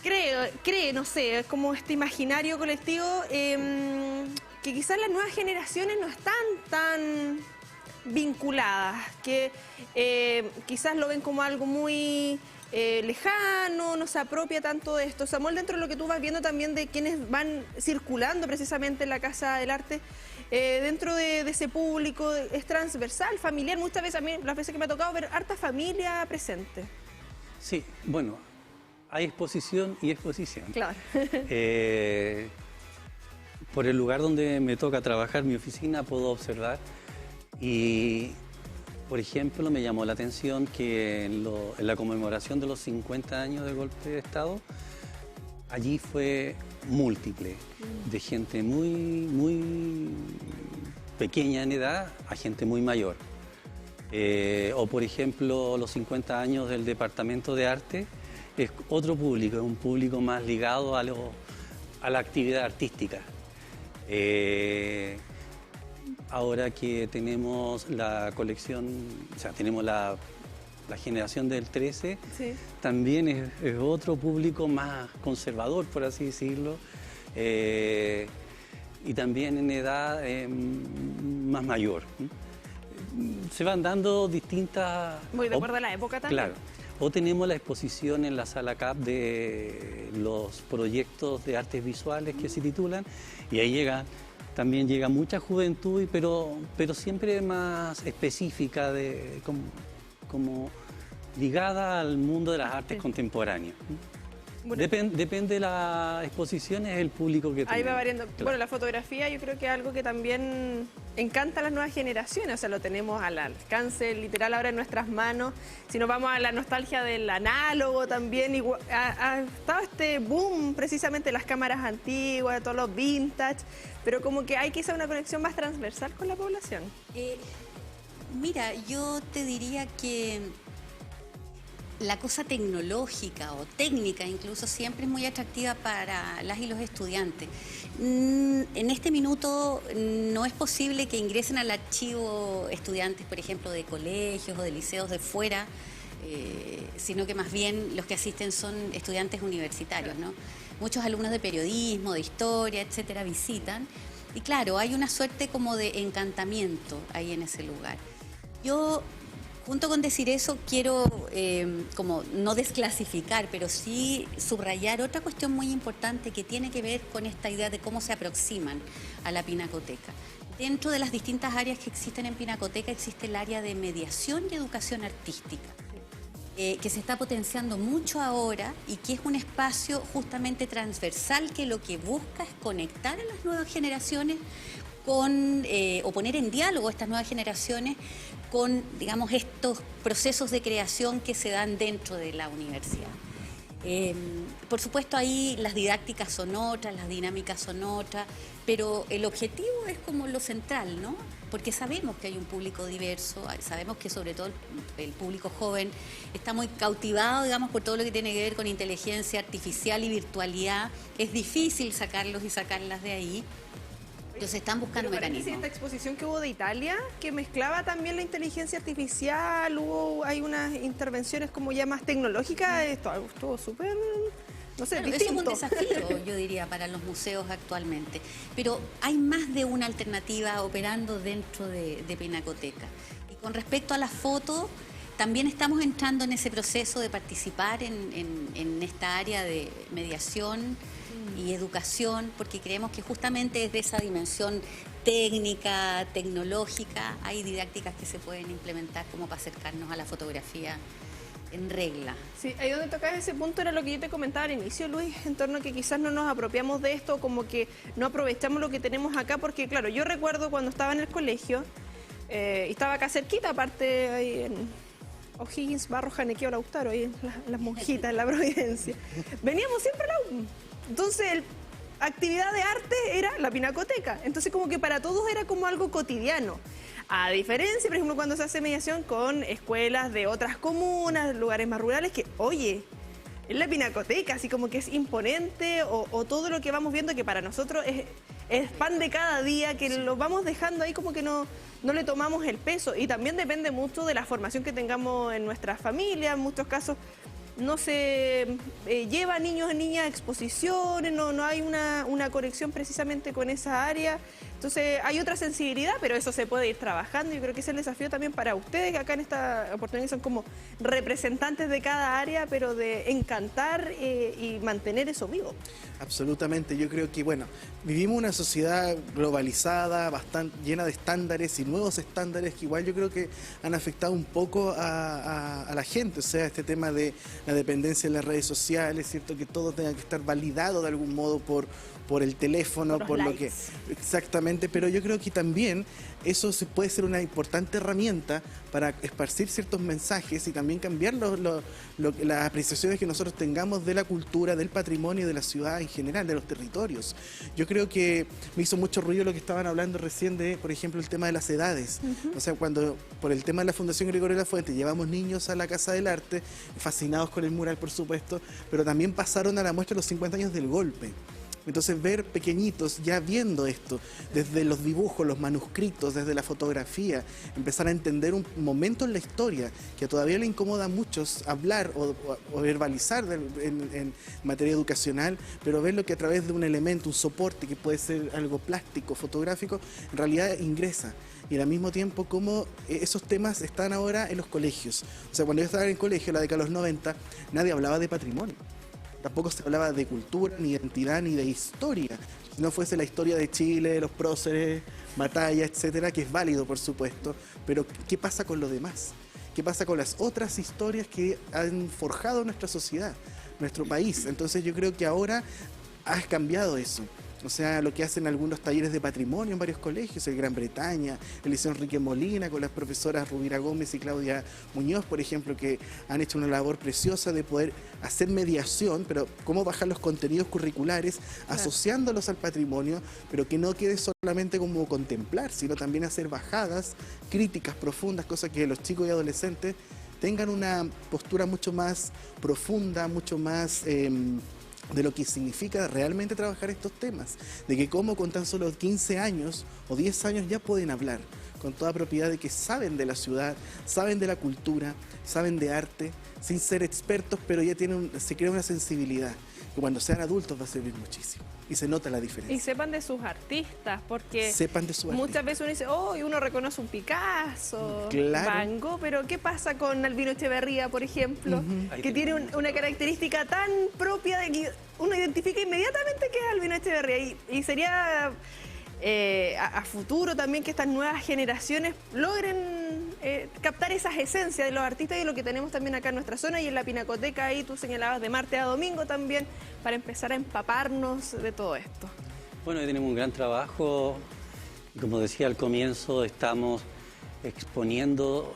S1: cree, no sé, es como este imaginario colectivo, que quizás las nuevas generaciones no están tan vinculadas, que quizás lo ven como algo muy lejano, no se apropia tanto de esto. Samuel, dentro de lo que tú vas viendo también de quienes van circulando precisamente en la Casa del Arte, dentro de ese público, es transversal, familiar. Muchas veces, a mí, las veces que me ha tocado ver harta familia presente.
S2: Sí, bueno, hay exposición y exposición.
S1: Claro.
S2: Por el lugar donde me toca trabajar, mi oficina, puedo observar y... Por ejemplo, me llamó la atención que en la conmemoración de los 50 años del golpe de Estado, allí fue múltiple, de gente muy pequeña en edad a gente muy mayor. O por ejemplo, los 50 años del Departamento de Arte, es otro público, es un público más ligado a la actividad artística. Ahora que tenemos la colección, o sea, tenemos la generación del 13, también es otro público más conservador, por así decirlo, y también en edad más mayor. Se van dando distintas...
S1: Muy de acuerdo a la época también.
S2: Claro. O tenemos la exposición en la Sala CAP de los proyectos de artes visuales que se titulan, y ahí también llega mucha juventud, pero siempre más específica, como ligada al mundo de las artes contemporáneas. Bueno, depende de las exposiciones, el público que tenemos.
S1: Ahí va variando. Claro. Bueno, la fotografía yo creo que es algo que también encanta a las nuevas generaciones, o sea, lo tenemos al alcance literal ahora en nuestras manos. Si nos vamos a la nostalgia del análogo también, ha estado este boom precisamente de las cámaras antiguas, de todos los vintage, pero como que hay quizá una conexión más transversal con la población.
S3: Mira, yo te diría que la cosa tecnológica o técnica incluso siempre es muy atractiva para las y los estudiantes. En este minuto no es posible que ingresen al archivo estudiantes, por ejemplo, de colegios o de liceos de fuera, sino que más bien los que asisten son estudiantes universitarios, ¿no? Muchos alumnos de periodismo, de historia, etcétera, visitan. Y claro, hay una suerte como de encantamiento ahí en ese lugar. Yo, junto con decir eso, quiero como no desclasificar, pero sí subrayar otra cuestión muy importante que tiene que ver con esta idea de cómo se aproximan a la Pinacoteca. Dentro de las distintas áreas que existen en Pinacoteca existe el área de mediación y educación artística, que se está potenciando mucho ahora y que es un espacio justamente transversal que lo que busca es conectar a las nuevas generaciones con, o poner en diálogo a estas nuevas generaciones con, digamos, estos procesos de creación que se dan dentro de la universidad. Por supuesto, ahí las didácticas son otras, las dinámicas son otras, pero el objetivo es como lo central, ¿no? Porque sabemos que hay un público diverso, sabemos que sobre todo el público joven está muy cautivado, digamos, por todo lo que tiene que ver con inteligencia artificial y virtualidad. Es difícil sacarlos y sacarlas de ahí. Entonces están buscando mecanismos.
S1: Esta exposición que hubo de Italia, que mezclaba también la inteligencia artificial, hay unas intervenciones como ya más tecnológicas, estuvo súper, no sé,
S3: claro,
S1: distinto.
S3: Eso es un desafío, yo diría, para los museos actualmente. Pero hay más de una alternativa operando dentro de Pinacoteca. Y con respecto a la foto, También estamos entrando en ese proceso de participar en esta área de mediación y educación, porque creemos que justamente desde esa dimensión técnica, tecnológica, hay didácticas que se pueden implementar como para acercarnos a la fotografía en regla.
S1: Sí, ahí donde tocas ese punto era lo que yo te comentaba al inicio, Luis, en torno a que quizás no nos apropiamos de esto, como que no aprovechamos lo que tenemos acá, porque claro, yo recuerdo cuando estaba en el colegio, y estaba acá cerquita, aparte ahí en O'Higgins, Barro, Janequeo, Lautaro, ahí en las monjitas, en la Providencia. Veníamos siempre a la U. Entonces, actividad de arte era la pinacoteca. Entonces, como que para todos era como algo cotidiano. A diferencia, por ejemplo, cuando se hace mediación con escuelas de otras comunas, lugares más rurales, que, oye, es la pinacoteca, así como que es imponente, o todo lo que vamos viendo que para nosotros es pan de cada día, que lo vamos dejando ahí como que no le tomamos el peso. Y también depende mucho de la formación que tengamos en nuestras familias. En muchos casos no se lleva niños y niñas a exposiciones, no hay una conexión precisamente con esa área. Entonces hay otra sensibilidad, pero eso se puede ir trabajando. Yo creo que ese es el desafío también para ustedes, que acá en esta oportunidad son como representantes de cada área, pero de encantar y mantener eso vivo.
S4: Absolutamente, yo creo que, bueno, vivimos una sociedad globalizada, bastante llena de estándares y nuevos estándares que igual yo creo que han afectado un poco a la gente. O sea, este tema de la dependencia en las redes sociales, ¿cierto? Que todo tenga que estar validado de algún modo por el teléfono, por lo que... Exactamente, pero yo creo que también eso puede ser una importante herramienta para esparcir ciertos mensajes y también cambiar las apreciaciones que nosotros tengamos de la cultura, del patrimonio, de la ciudad en general, de los territorios. Yo creo que me hizo mucho ruido lo que estaban hablando recién de, por ejemplo, el tema de las edades. O sea, cuando por el tema de la Fundación Gregorio Lafuente llevamos niños a la Casa del Arte, fascinados con el mural, por supuesto, pero también pasaron a la muestra los 50 años del golpe. Entonces ver pequeñitos ya viendo esto, desde los dibujos, los manuscritos, desde la fotografía, empezar a entender un momento en la historia que todavía le incomoda a muchos hablar o verbalizar en materia educacional, pero verlo que a través de un elemento, un soporte que puede ser algo plástico, fotográfico, en realidad ingresa. Y al mismo tiempo como esos temas están ahora en los colegios. O sea, cuando yo estaba en el colegio, la década de los 90, nadie hablaba de patrimonio. Tampoco se hablaba de cultura, ni identidad, ni de historia. Si no fuese la historia de Chile, de los próceres, batalla, etcétera, que es válido, por supuesto. Pero, ¿qué pasa con lo demás? ¿Qué pasa con las otras historias que han forjado nuestra sociedad, nuestro país? Entonces, yo creo que ahora has cambiado eso. O sea, lo que hacen algunos talleres de patrimonio en varios colegios, el Gran Bretaña, el Liceo Enrique Molina, con las profesoras Rubira Gómez y Claudia Muñoz, por ejemplo, que han hecho una labor preciosa de poder hacer mediación, pero cómo bajar los contenidos curriculares, asociándolos al patrimonio, pero que no quede solamente como contemplar, sino también hacer bajadas, críticas profundas, cosas que los chicos y adolescentes tengan una postura mucho más profunda, mucho más... de lo que significa realmente trabajar estos temas, de que como con tan solo 15 años o 10 años ya pueden hablar con toda propiedad de que saben de la ciudad, saben de la cultura, saben de arte, sin ser expertos, pero ya se crea una sensibilidad que cuando sean adultos va a servir muchísimo. Y se nota la diferencia.
S1: Y sepan de sus artistas, porque
S4: sepan de sus
S1: muchas veces uno dice, oh, y uno reconoce un Picasso,
S4: claro,
S1: Van Gogh, pero ¿qué pasa con Albino Echeverría, por ejemplo? Que tiene una característica tan propia de que uno identifica inmediatamente que es Albino Echeverría. Y sería a futuro también que estas nuevas generaciones logren captar esas esencias de los artistas y de lo que tenemos también acá en nuestra zona y en la Pinacoteca. Ahí tú señalabas de martes a domingo también, para empezar a empaparnos de todo esto.
S2: Bueno, hoy tenemos un gran trabajo. Como decía al comienzo, estamos exponiendo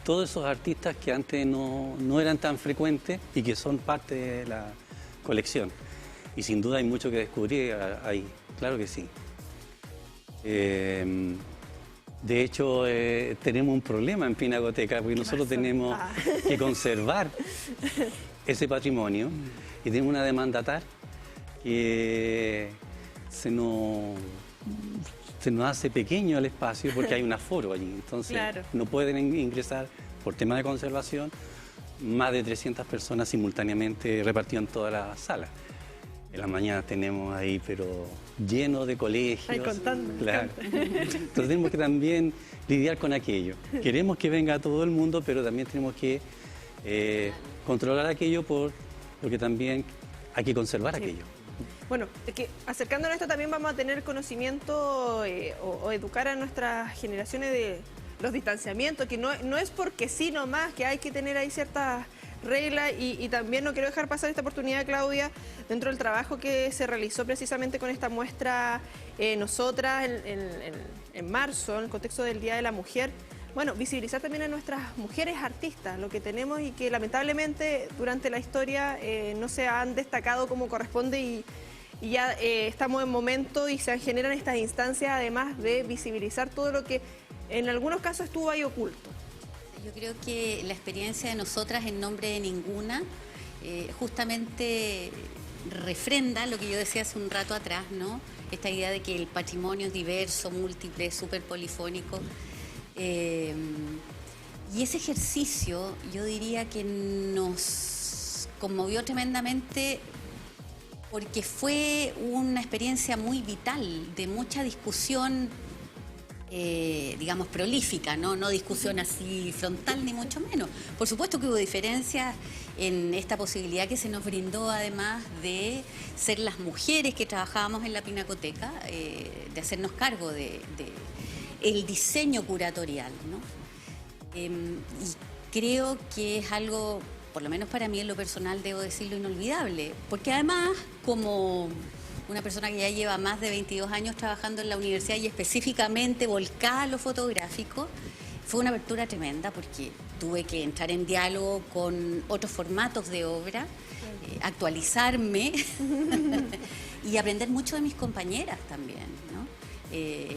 S2: todos esos artistas que antes no eran tan frecuentes y que son parte de la colección. Y sin duda hay mucho que descubrir ahí, claro que sí. De hecho, tenemos un problema en Pinacoteca, porque nosotros tenemos que conservar ese patrimonio y tenemos una demanda tal que se nos hace pequeño el espacio porque hay un aforo allí. Entonces, no pueden ingresar, por tema de conservación, más de 300 personas simultáneamente repartidas en toda la sala. En la mañana tenemos ahí, pero lleno de colegios.
S1: Ahí contando.
S2: Claro. Entonces tenemos que también lidiar con aquello. Queremos que venga todo el mundo, pero también tenemos que controlar aquello porque también hay que conservar aquello.
S1: Bueno, es que acercándonos a esto también vamos a tener conocimiento o educar a nuestras generaciones de los distanciamientos, que no es porque sí nomás, que hay que tener ahí ciertas reglas y también no quiero dejar pasar esta oportunidad, Claudia, dentro del trabajo que se realizó precisamente con esta muestra nosotras en marzo, en el contexto del Día de la Mujer. Bueno, visibilizar también a nuestras mujeres artistas, lo que tenemos y que lamentablemente durante la historia no se han destacado como corresponde y ya estamos en momento y se generan estas instancias además de visibilizar todo lo que en algunos casos estuvo ahí oculto.
S3: Yo creo que la experiencia de nosotras en nombre de ninguna justamente refrenda lo que yo decía hace un rato atrás, ¿no? Esta idea de que el patrimonio es diverso, múltiple, súper polifónico. Y ese ejercicio yo diría que nos conmovió tremendamente porque fue una experiencia muy vital, de mucha discusión, digamos, prolífica, no discusión así frontal ni mucho menos. Por supuesto que hubo diferencias en esta posibilidad que se nos brindó, además de ser las mujeres que trabajábamos en la Pinacoteca, de hacernos cargo de el diseño curatorial, ¿no? Y creo que es algo, por lo menos para mí en lo personal, debo decirlo, inolvidable, porque además, como una persona que ya lleva más de 22 años trabajando en la universidad y específicamente volcada a lo fotográfico, fue una apertura tremenda porque tuve que entrar en diálogo con otros formatos de obra, actualizarme y aprender mucho de mis compañeras también, ¿no?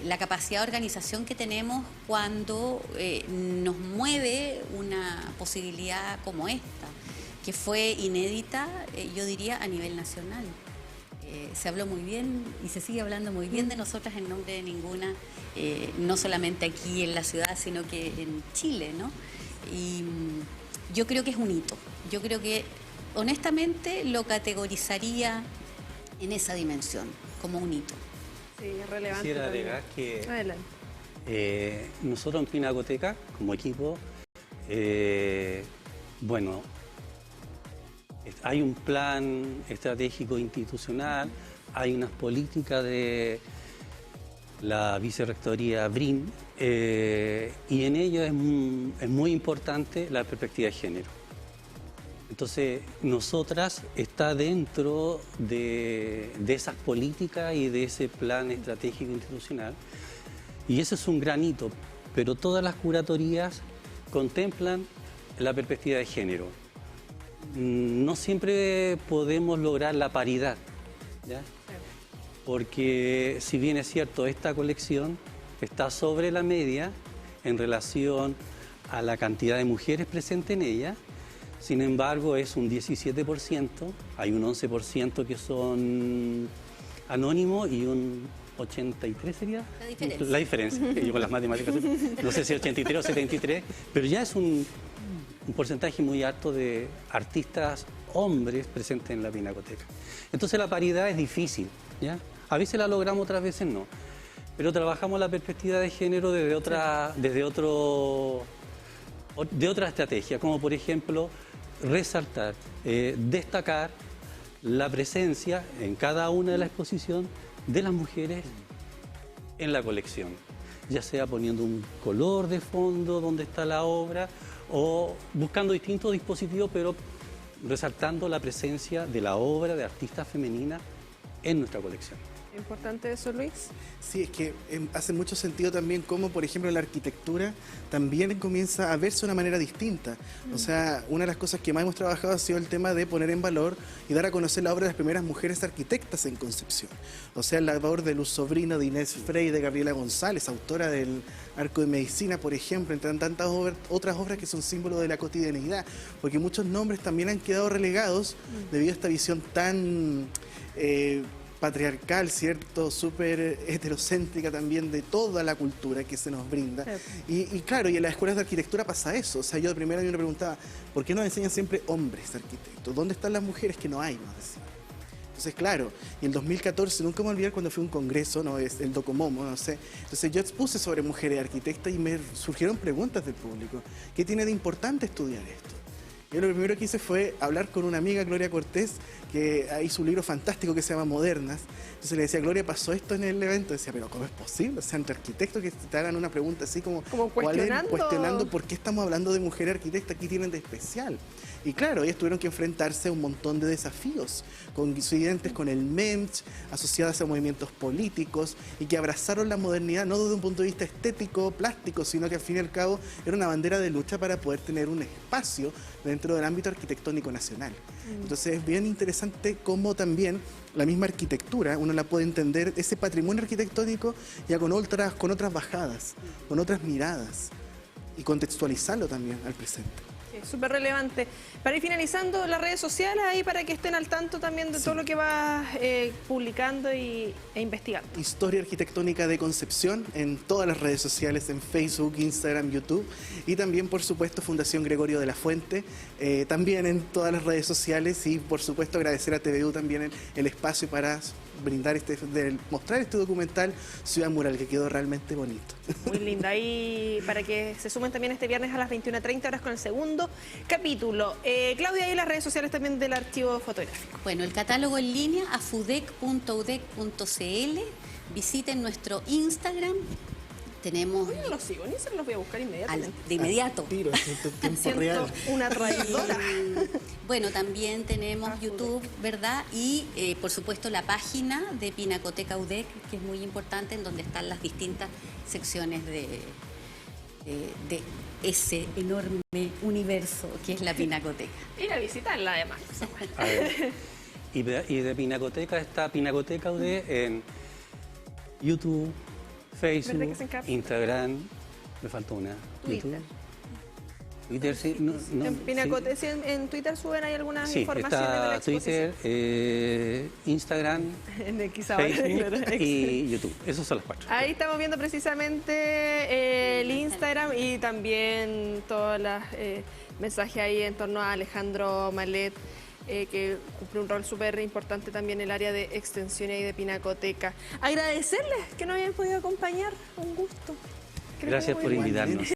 S3: La capacidad de organización que tenemos cuando nos mueve una posibilidad como esta, que fue inédita, yo diría, a nivel nacional. Se habló muy bien y se sigue hablando muy bien de nosotras en nombre de ninguna, no solamente aquí en la ciudad, sino que en Chile, ¿no? Y yo creo que es un hito. Yo creo que, honestamente, lo categorizaría en esa dimensión, como un hito.
S1: Sí, es relevante.
S2: Quisiera agregar que nosotros en Pinacoteca, como equipo, bueno, hay un plan estratégico institucional, hay unas políticas de la Vicerrectoría BRIN y en ello es muy importante la perspectiva de género. Entonces, nosotras está dentro de esas políticas y de ese plan estratégico institucional y ese es un gran hito, pero todas las curatorías contemplan la perspectiva de género. No siempre podemos lograr la paridad, ¿ya? Porque si bien es cierto, esta colección está sobre la media en relación a la cantidad de mujeres presentes en ella. Sin embargo, es un 17%, hay un 11% que son anónimos y un 83 sería la diferencia. Yo con las matemáticas, no sé si 83 o 73, pero ya es un porcentaje muy alto de artistas hombres presentes en la Pinacoteca. Entonces la paridad es difícil, ¿ya? A veces la logramos, otras veces no. Pero trabajamos la perspectiva de género desde otra estrategia, como por ejemplo resaltar, destacar la presencia en cada una de las exposiciones de las mujeres en la colección, ya sea poniendo un color de fondo donde está la obra o buscando distintos dispositivos, pero resaltando la presencia de la obra de artistas femeninas en nuestra colección.
S1: ¿Importante eso, Luis?
S4: Sí, es que hace mucho sentido también cómo, por ejemplo, la arquitectura también comienza a verse de una manera distinta. O sea, una de las cosas que más hemos trabajado ha sido el tema de poner en valor y dar a conocer la obra de las primeras mujeres arquitectas en Concepción. O sea, la labor de Luz Sobrino, de Inés Frey, de Gabriela González, autora del Arco de Medicina, por ejemplo, entre tantas otras obras que son símbolos de la cotidianeidad, porque muchos nombres también han quedado relegados debido a esta visión tan patriarcal, ¿cierto? Súper heterocéntrica también de toda la cultura que se nos brinda. Sí. Y claro, y en las escuelas de arquitectura pasa eso. O sea, yo de primera año me preguntaba, ¿por qué nos enseñan siempre hombres arquitectos? ¿Dónde están las mujeres que no hay? Nos decían. Entonces, claro, y en 2014, nunca me voy a olvidar cuando fui a un congreso, no es el Docomomo, no sé. Entonces yo expuse sobre mujeres arquitectas y me surgieron preguntas del público. ¿Qué tiene de importante estudiar esto? Yo lo primero que hice fue hablar con una amiga, Gloria Cortés, que hizo un libro fantástico que se llama Modernas. Entonces le decía, Gloria, pasó esto en el evento. Decía, pero ¿cómo es posible? O sea, entre arquitectos que te hagan una pregunta así como cuestionando por qué estamos hablando de mujeres arquitectas, ¿qué tienen de especial? Y claro, ellas tuvieron que enfrentarse a un montón de desafíos, coincidentes con el MEMS, asociadas a movimientos políticos, y que abrazaron la modernidad no desde un punto de vista estético, plástico, sino que al fin y al cabo era una bandera de lucha para poder tener un espacio dentro del ámbito arquitectónico nacional. Entonces es bien interesante cómo también la misma arquitectura, uno la puede entender, ese patrimonio arquitectónico ya con otras bajadas, con otras miradas, y contextualizarlo también al presente.
S1: Súper relevante. Para ir finalizando, las redes sociales ahí para que estén al tanto también de todo lo que vas publicando e investigando.
S4: Historia Arquitectónica de Concepción en todas las redes sociales, en Facebook, Instagram, YouTube, y también, por supuesto, Fundación Gregorio de la Fuente, también en todas las redes sociales, y por supuesto agradecer a TVU también el espacio para brindar mostrar este documental Ciudad Mural, que quedó realmente bonito.
S1: Muy linda. Y para que se sumen también este viernes a las 21:30 horas con el segundo capítulo. Claudia, y las redes sociales también del archivo fotográfico.
S3: Bueno, el catálogo en línea a fudec.udec.cl. Visiten nuestro Instagram. Tenemos...
S1: Yo no los sigo, ni se los voy a buscar inmediatamente.
S3: De inmediato.
S1: Siento una traidora.
S3: Bueno, también tenemos YouTube, ¿verdad? Y por supuesto la página de Pinacoteca UDEC, que es muy importante, en donde están las distintas secciones de ese enorme universo que es la Pinacoteca.
S1: Ir a visitarla además.
S2: Y de Pinacoteca está Pinacoteca UDEC en YouTube, Facebook, Instagram, me faltó una.
S1: Twitter.
S2: Twitter, sí.
S1: En Twitter suben ahí algunas informaciones de la
S2: exposición. Twitter, Instagram, Facebook y YouTube. Esos son los 4.
S1: Ahí estamos viendo precisamente el Instagram y también todos los mensajes ahí en torno a Alejandro Malet, que cumple un rol súper importante también en el área de extensión y de Pinacoteca. Agradecerles que nos hayan podido acompañar, un gusto.
S2: Gracias por invitarnos.